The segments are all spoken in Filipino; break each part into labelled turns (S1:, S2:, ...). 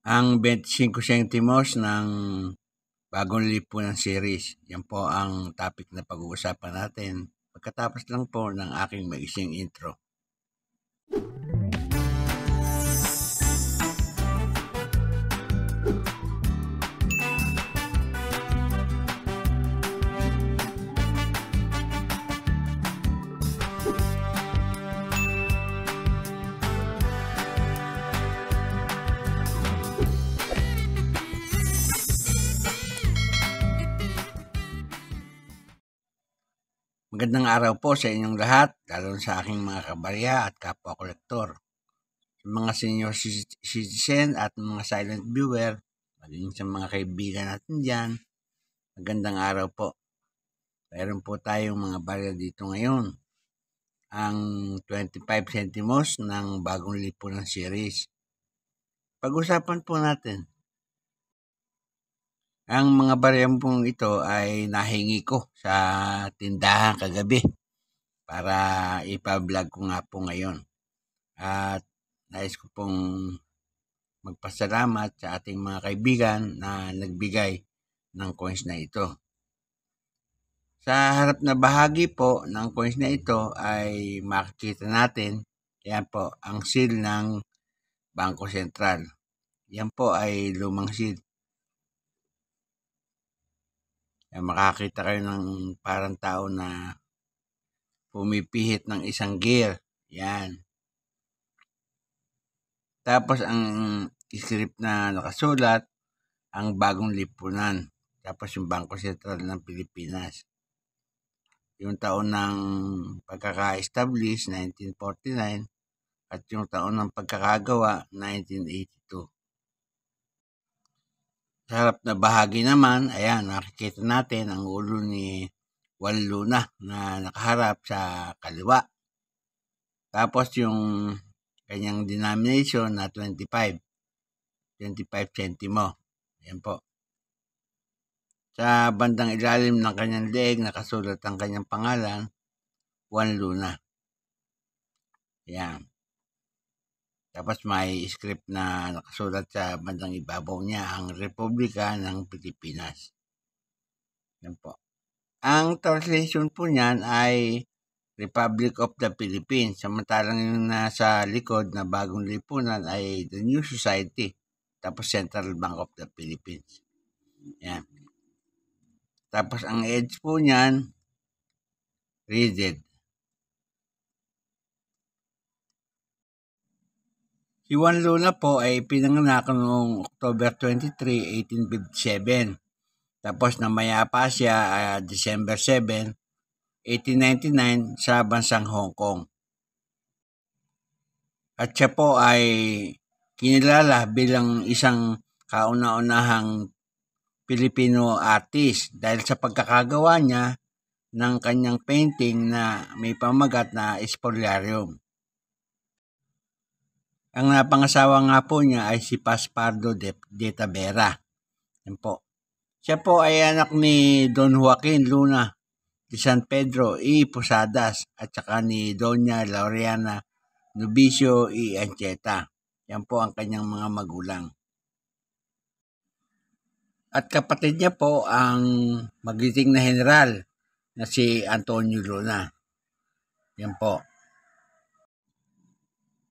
S1: Ang 25 centimos ng bagong lipunan series. Yan po ang topic na pag-uusapan natin. Pagkatapos lang po ng aking maiksing intro. Magandang araw po sa inyong lahat, lalo sa aking mga kabarya at kapwa-kolektor. Sa mga senior citizen at mga silent viewer, maging sa mga kaibigan natin dyan, magandang araw po. Mayroon po tayong mga barya dito ngayon. Ang 25 centimos ng bagong lipunan series. Pag-usapan po natin. Ang mga barya pong ito ay nahingi ko sa tindahan kagabi para ipa-vlog ko nga po ngayon. At nais ko pong magpasalamat sa ating mga kaibigan na nagbigay ng coins na ito. Sa harap na bahagi po ng coins na ito ay makikita natin, yan po, ang seal ng Bangko Sentral. Yan po ay lumang seal. Makakita kayo ng parang tao na pumipihit ng isang gear. Yan. Tapos ang script na nakasulat, ang bagong lipunan. Tapos yung Bangko Sentral ng Pilipinas. Yung taon ng pagkaka-establish, 1949, at yung taon ng pagkakagawa, 1982. Sa harap na bahagi naman, ayan, nakikita natin ang ulo ni Juan Luna na nakaharap sa kaliwa. Tapos yung kanyang denomination na 25 centimo. Ayan po. Sa bandang ilalim ng kanyang leeg, nakasulat ang kanyang pangalan, Juan Luna. Ayan. Tapos may script na nakasulat sa bandang ibabaw niya, ang Republika ng Pilipinas. Ayan po. Ang translation po niyan ay Republic of the Philippines. Samantalang yung nasa likod na bagong lipunan ay The New Society. Tapos Central Bank of the Philippines. Yan. Tapos ang edge po niyan, rigid. Si Juan Luna po ay pinanganak noong October 23, 1857. Tapos namayapa siya December 7, 1899 sa bansang Hong Kong. At siya po ay kinilala bilang isang kauna-unahang Filipino artist dahil sa pagkakagawa niya ng kanyang painting na may pamagat na Spoliarium. Ang napangasawa nga po niya ay si Paspardo de Tavera. Yan po. Siya po ay anak ni Don Joaquin Luna de San Pedro y Posadas at saka ni Doña Laureana Novicio y Ancheta. Yan po ang kanyang mga magulang. At kapatid niya po ang magiting na general na si Antonio Luna. Yan po.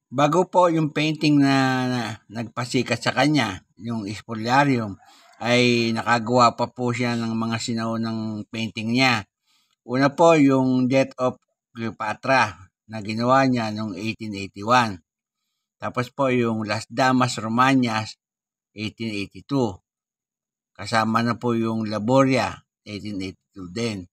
S1: Bago po yung painting na nagpasikat sa kanya, yung Spoliarium, ay nakagawa pa po siya ng mga sinaunang painting niya. Una po yung Death of Cleopatra na ginawa niya noong 1881. Tapos po yung Las Damas Romanas, 1882. Kasama na po yung Laboria, 1882 din.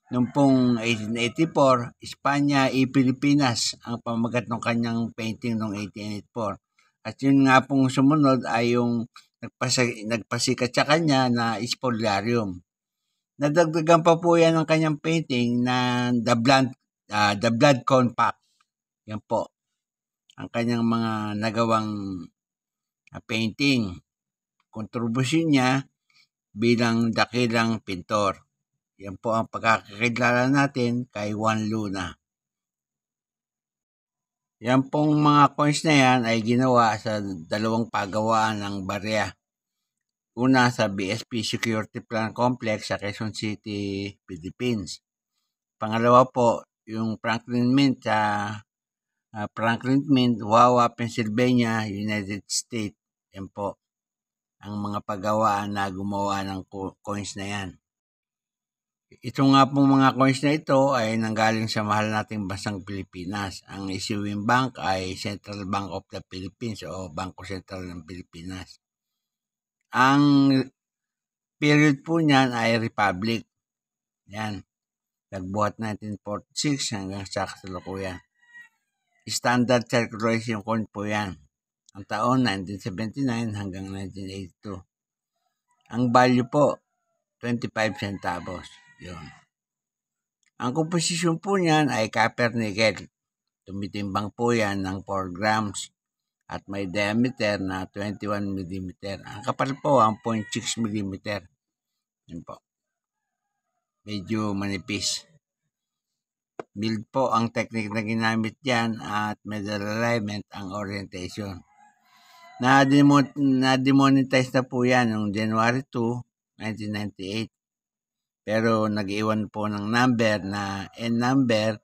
S1: Noong pong 1884, Espanya y Pilipinas ang pamagat ng kanyang painting noong 1884. At yun nga pong sumunod ay yung nagpasikat sa kanya na Spoliarium. Nadagdagan pa po yan ng kanyang painting na The Blood Compact. Yan po. Ang kanyang mga nagawang painting. Kontribusyon niya bilang dakilang pintor. Yan po ang pagkakakilala natin kay Juan Luna. Yan pong mga coins na yan ay ginawa sa dalawang pagawaan ng barya. Una sa BSP Security Plan Complex sa Quezon City, Philippines. Pangalawa po, yung Franklin Mint sa Franklin Mint, Wawa, Pennsylvania, United States. Yan po ang mga pagawaan na gumawa ng coins na yan. Ito nga pong mga coins na ito ay nanggaling sa mahal nating bansang Pilipinas. Ang issuing bank ay Central Bank of the Philippines o Bangko Sentral ng Pilipinas. Ang period po niyan ay Republic. Yan. Nagbuhat 1946 hanggang sa kasalukuyan. Standard circulation coin po yan. Ang taon 1979 hanggang 1982. Ang value po 25 centavos. Yun. Ang komposisyon po niyan ay copper nickel. Tumitimbang po yan ng 4 grams at may diameter na 21 mm. Ang kapal po ang 0.6 mm. Yun po. Medyo manipis. Mild po ang technique na ginamit dyan at medal alignment ang orientation. Na-demonetize na po yan noong January 2, 1998. Pero nag-iwan po ng number na N number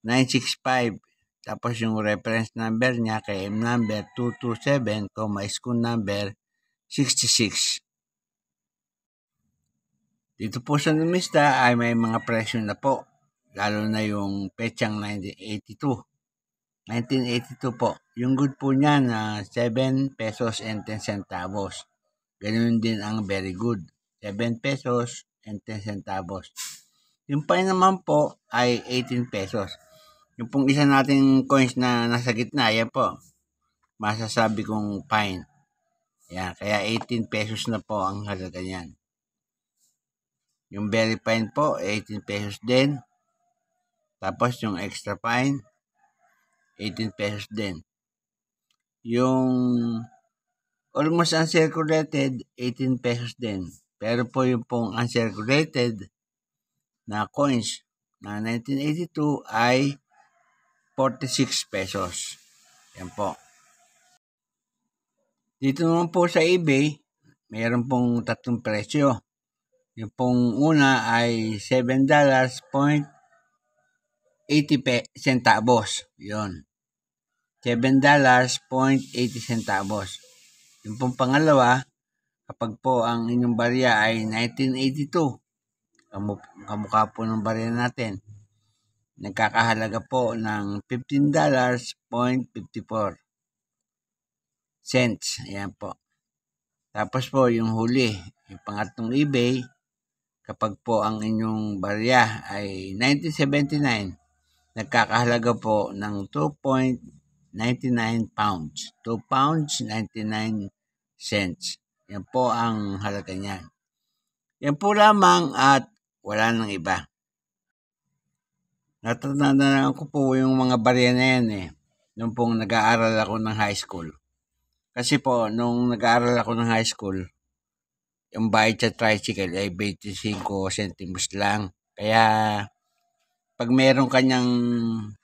S1: 965. Tapos yung reference number niya kay M number 227, school number 66. Dito po sa numista ay may mga presyo na po. Lalo na yung petsang 1982. 1982 po. Yung good po niya na 7 pesos and 10 centavos. Ganun din ang very good. 7 pesos and 10 centavos. Yung fine naman po ay 18 pesos. Yung pong isa nating coins na nasa gitna, yan po. Masasabi kong fine. Yan, kaya 18 pesos na po ang halaga niyan. Yung very fine po, 18 pesos din. Tapos yung extra fine, 18 pesos din. Yung almost uncirculated, 18 pesos din. Pero po yung pong uncirculated na coins na 1982 ay 46 pesos. Yan po. Dito naman po sa eBay, mayroon pong tatlong presyo. Yung pong una ay $7.80 centavos. Yun. $7.80. Yung pong pangalawa, kapag po ang inyong barya ay 1982, kamukha po ng barya natin, nagkakahalaga po ng $15.54. Ayan po. Tapos po yung huli, yung pangatlong eBay, kapag po ang inyong barya ay 1979, nagkakahalaga po ng 2.99 pounds. 2 pounds, 99 cents. Yan po ang halaga niyan. Yan po lamang at wala nang iba. Natatandaan ko po yung mga barya na yan nung pong nag-aaral ako ng high school. Kasi po, nung nag-aaral ako ng high school, yung bayad sa tricycle ay 25 centimos lang. Kaya, pag meron kanyang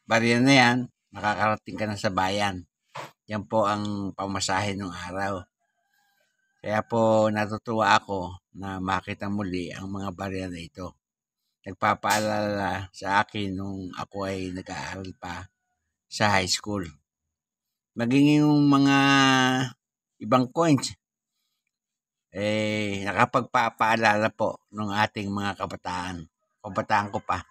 S1: barya na yan, makakarating ka na sa bayan. Yan po ang pamasahe ng araw. Kaya po, natutuwa ako na makita muli ang mga barya na ito. Nagpapaalala sa akin nung ako ay nag-aaral pa sa high school. Maging yung mga ibang coins, nakapagpapaalala po ng ating mga kabataan. Kabataan ko pa.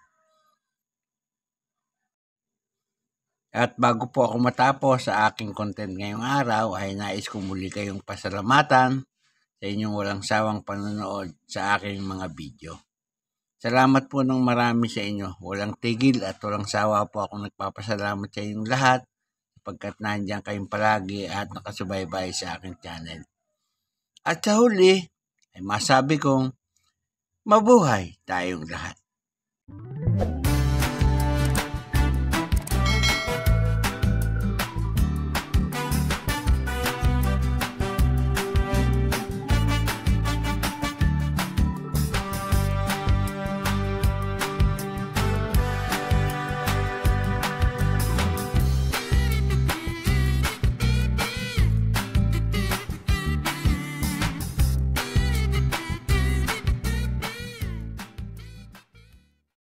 S1: At bago po ako matapos sa aking content ngayong araw, ay nais ko muli kayong pasalamatan sa inyong walang sawang panonood sa aking mga video. Salamat po ng marami sa inyo. Walang tigil at walang sawa po ako nagpapasalamat sa inyong lahat sapagkat nandiyan kayong palagi at nakasubaybay sa aking channel. At sa huli, ay masabi kong mabuhay tayong lahat.